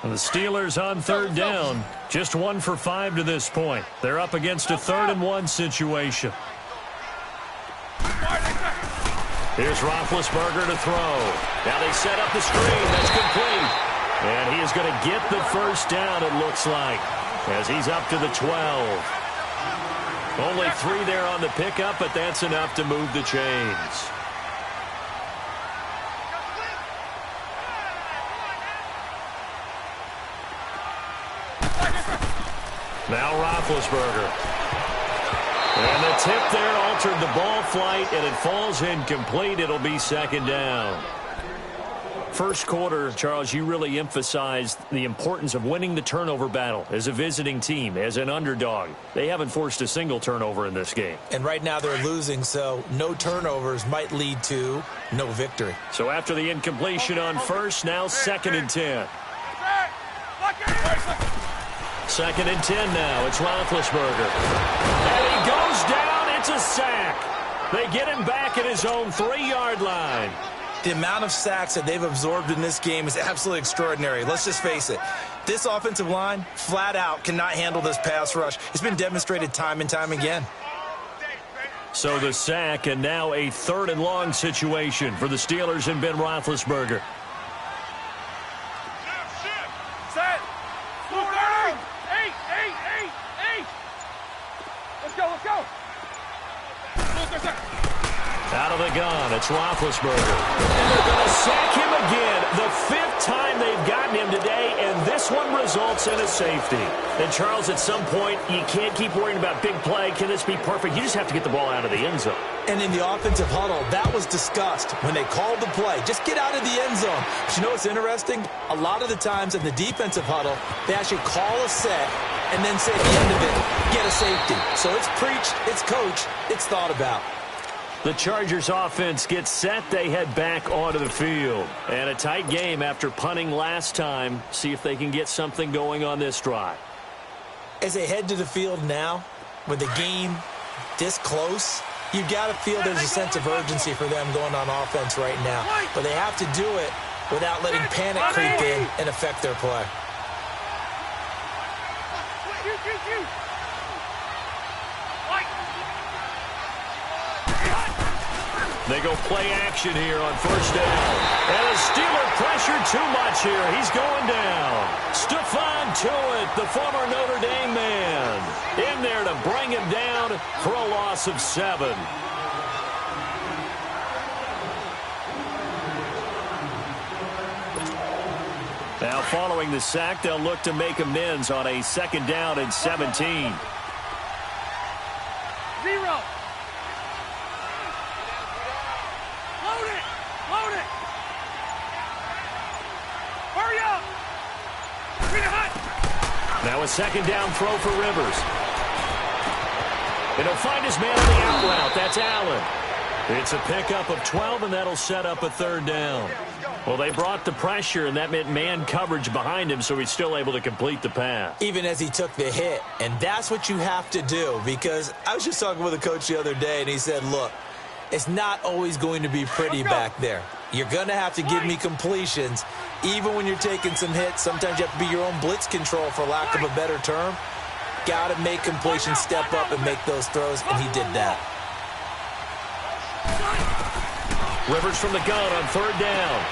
The Steelers on third down. Just 1 for 5 to this point. They're up against a 3rd and 1 situation. Here's Roethlisberger to throw. Now they set up the screen. That's complete. And he is going to get the first down, it looks like, as he's up to the 12. Only 3 there on the pickup, but that's enough to move the chains. Now Roethlisberger. And the tip there altered the ball flight, and it falls incomplete. It'll be 2nd down. First quarter, Charles, you really emphasized the importance of winning the turnover battle as a visiting team, as an underdog. They haven't forced a single turnover in this game. And right now they're losing, so no turnovers might lead to no victory. So after the incompletion on first, now 2nd and 10. 2nd and 10 now. It's Roethlisberger. And he goes down. It's a sack. They get him back at his own 3-yard line. The amount of sacks that they've absorbed in this game is absolutely extraordinary. Let's just face it. This offensive line, flat out, cannot handle this pass rush. It's been demonstrated time and time again. So the sack, and now a 3rd and long situation for the Steelers and Ben Roethlisberger. Set. Let's go. Out of the gun, it's Roethlisberger. And they're going to sack him again. The 5th time they've gotten him today, and this one results in a safety. And, Charles, at some point, you can't keep worrying about big play. Can this be perfect? You just have to get the ball out of the end zone. And in the offensive huddle, that was discussed when they called the play. Just get out of the end zone. But you know what's interesting? A lot of the times in the defensive huddle, they actually call a set and then say at the end of it, get a safety. So it's preached, it's coached, it's thought about. The Chargers offense gets set. They head back onto the field. And a tight game after punting last time. See if they can get something going on this drive. As they head to the field now, with the game this close, you've got to feel there's a sense of urgency for them going on offense right now. But they have to do it without letting panic creep in and affect their play. They go play action here on first down. And a Steeler pressure too much here. He's going down. Stephon Tuitt, the former Notre Dame man, in there to bring him down for a loss of 7. Now following the sack, they'll look to make amends on a 2nd down and 17. 0. Load it! Hurry up! Now a 2nd down throw for Rivers. And he'll find his man on the out route. That's Allen. It's a pickup of 12, and that'll set up a 3rd down. Well, they brought the pressure, and that meant man coverage behind him, so he's still able to complete the pass. Even as he took the hit. And that's what you have to do, because I was just talking with a coach the other day, and he said, look, it's not always going to be pretty back there. You're going to have to give me completions. Even when you're taking some hits, sometimes you have to be your own blitz control, for lack of a better term. Got to make completions, step up, and make those throws, and he did that. Rivers from the gun on 3rd down.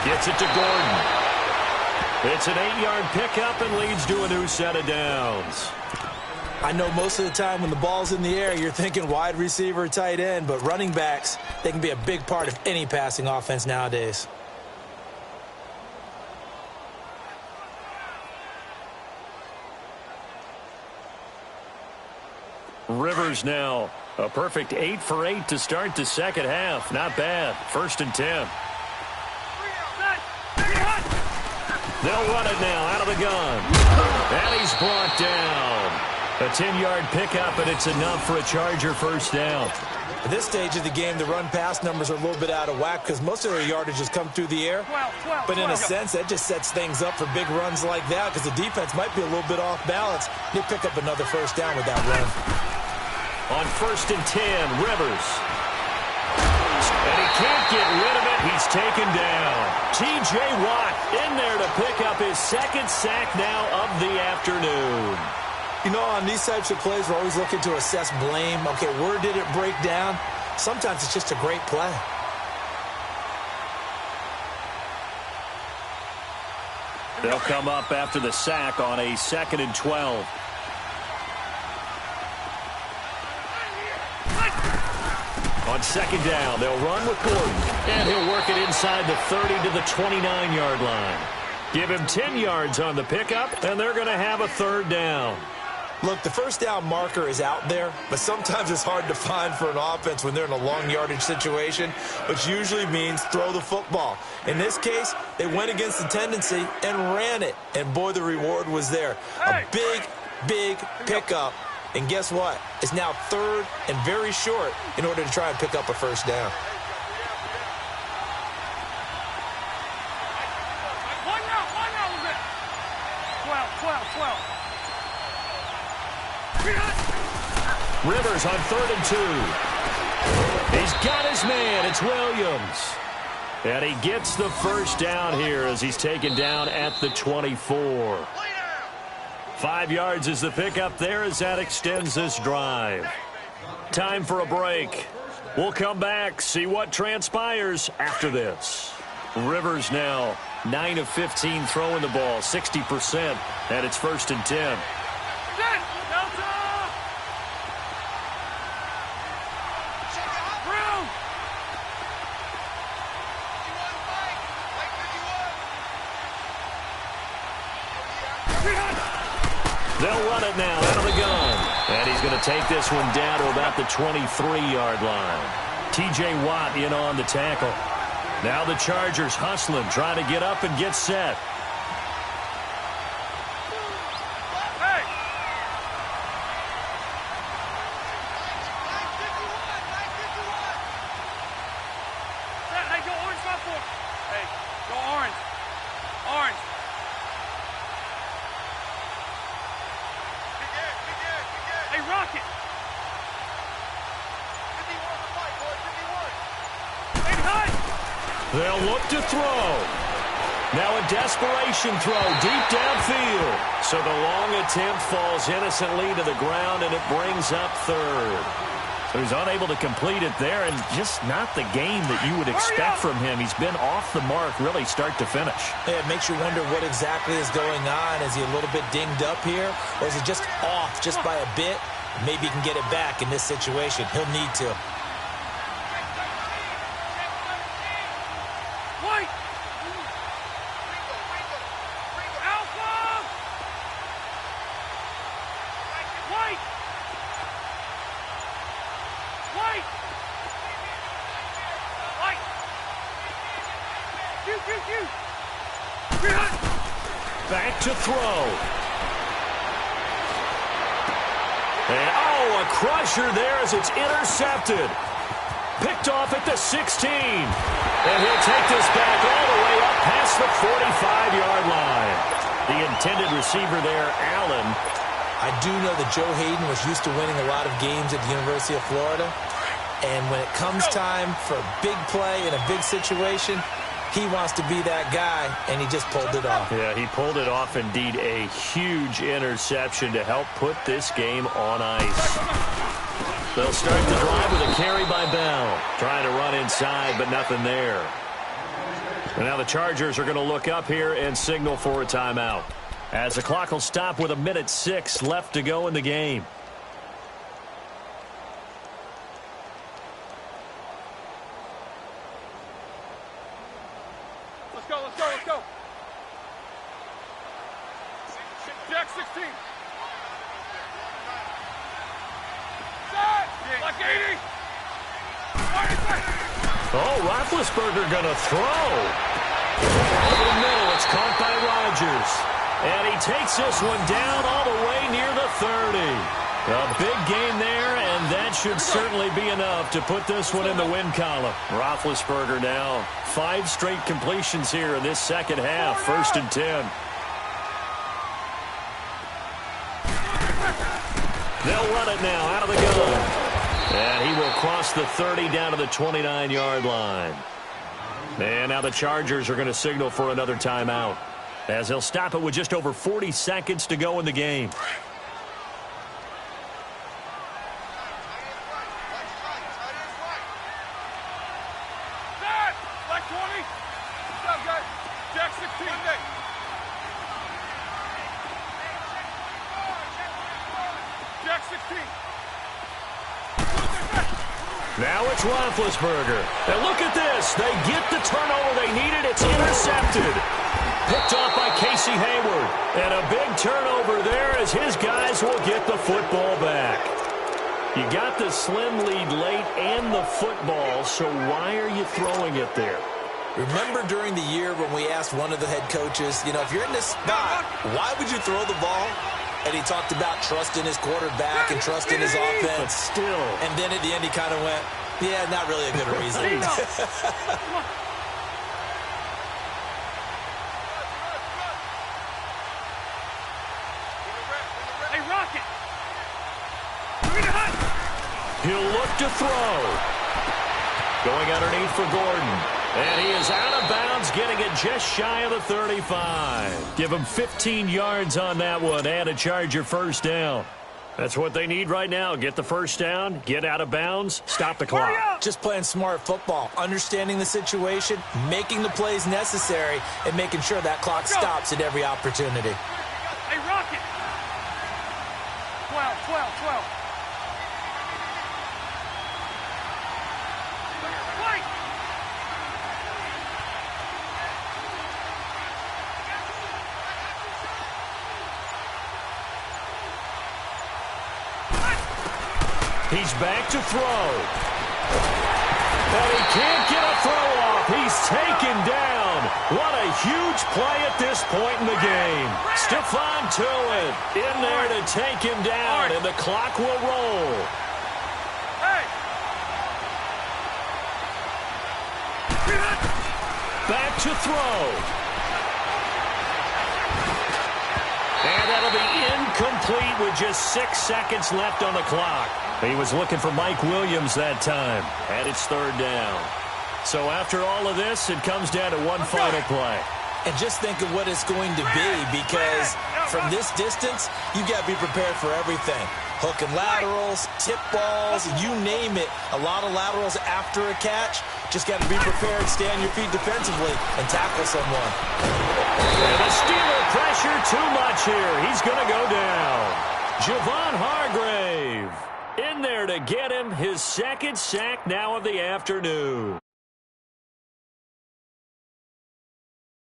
Gets it to Gordon. It's an 8-yard pickup and leads to a new set of downs. I know most of the time when the ball's in the air, you're thinking wide receiver, tight end, but running backs, they can be a big part of any passing offense nowadays. Rivers now a perfect 8 for 8 to start the 2nd half. Not bad. 1st and 10. They'll run it now out of the gun. And he's brought down. A 10-yard pickup, and it's enough for a Charger 1st down. At this stage of the game, the run-pass numbers are a little bit out of whack because most of their yardage has come through the air. But in a sense, that just sets things up for big runs like that because the defense might be a little bit off balance. They pick up another 1st down with that run. On 1st and 10, Rivers. And he can't get rid of it. He's taken down. T.J. Watt in there to pick up his second sack now of the afternoon. You know, on these types of plays, we're always looking to assess blame. Okay, where did it break down? Sometimes it's just a great play. They'll come up after the sack on a 2nd and 12. On 2nd down, they'll run with Gordon, and he'll work it inside the 30 to the 29-yard line. Give him 10 yards on the pickup, and they're going to have a 3rd down. Look, the first down marker is out there, but sometimes it's hard to find for an offense when they're in a long yardage situation, which usually means throw the football. In this case, they went against the tendency and ran it, and boy, the reward was there. A big pickup, and guess what? It's now 3rd and very short in order to try and pick up a first down. One now. 12. Rivers on 3rd and 2. He's got his man. It's Williams. And he gets the first down here as he's taken down at the 24. 5 yards is the pickup there as that extends this drive. Time for a break. We'll come back, see what transpires after this. Rivers now 9 of 15 throwing the ball, 60%, and it's 1st and 10. They'll run it now out of the gun. And he's going to take this one down to about the 23-yard line. T.J. Watt in on the tackle. Now the Chargers hustling, trying to get up and get set. They'll look to throw. Now a desperation throw deep downfield. So the long attempt falls innocently to the ground, and it brings up 3rd. So he's unable to complete it there, and just not the game that you would expect from him. He's been off the mark really start to finish. Yeah, it makes you wonder what exactly is going on. Is he a little bit dinged up here, or is he just off just by a bit? Maybe he can get it back in this situation. He'll need to. Back to throw. And, a crusher there as it's intercepted. Picked off at the 16. And he'll take this back all the way up past the 45-yard line. The intended receiver there, Allen. I do know that Joe Hayden was used to winning a lot of games at the University of Florida. And when it comes time for a big play in a big situation, he wants to be that guy, and he just pulled it off. Yeah, he pulled it off, indeed. A huge interception to help put this game on ice. They'll start the drive with a carry by Bell. Trying to run inside, but nothing there. And now the Chargers are going to look up here and signal for a timeout, as the clock will stop with 1:06 left to go in the game. Let's go. Jack 16. Set. Like 80. Roethlisberger going to throw. Over the middle, it's caught by Rodgers. And he takes this one down all the way near the 30. A big gain there, and that should certainly be enough to put this one in the win column. Roethlisberger now 5 straight completions here in this second half. 1st and 10. They'll run it now out of the gun. And he will cross the 30 down to the 29-yard line. And now the Chargers are going to signal for another timeout, as they'll stop it with just over 40 seconds to go in the game. Black 20. What's up, guys? Jack 16. Jack 16. Now it's Roethlisberger. And look at this. They get the turnover they needed. It's intercepted. Picked off by Casey Hayward. And a big turnover there as his guys will get the football back. You got the slim lead late and the football, so why are you throwing it there? Remember during the year when we asked one of the head coaches, you know, if you're in this spot, why would you throw the ball? And he talked about trusting his quarterback and trusting his offense. But still. And then at the end he kind of went, yeah, not really a good reason. Hey, Rocket. He'll look to throw. Going underneath for Gordon. And he is out of bounds, getting it just shy of the 35. Give him 15 yards on that one and a Charger first down. That's what they need right now. Get the first down, get out of bounds, stop the clock. Just playing smart football, understanding the situation, making the plays necessary, and making sure that clock stops at every opportunity. Hey, Rocket. 12. He's back to throw. But he can't get a throw off. He's taken down. What a huge play at this point in the game. Stephon Tuitt in there to take him down, and the clock will roll. Hey. Back to throw. And that'll be incomplete with just 6 seconds left on the clock. He was looking for Mike Williams that time, and it's third down. So after all of this, it comes down to one final play. And just think of what it's going to be, because from this distance, you've got to be prepared for everything. Hook and laterals, tip balls, you name it. A lot of laterals after a catch. Just got to be prepared, stay on your feet defensively, and tackle someone. And the Steeler pressure too much here. He's going to go down. Javon Hargrave in there to get him his second sack now of the afternoon.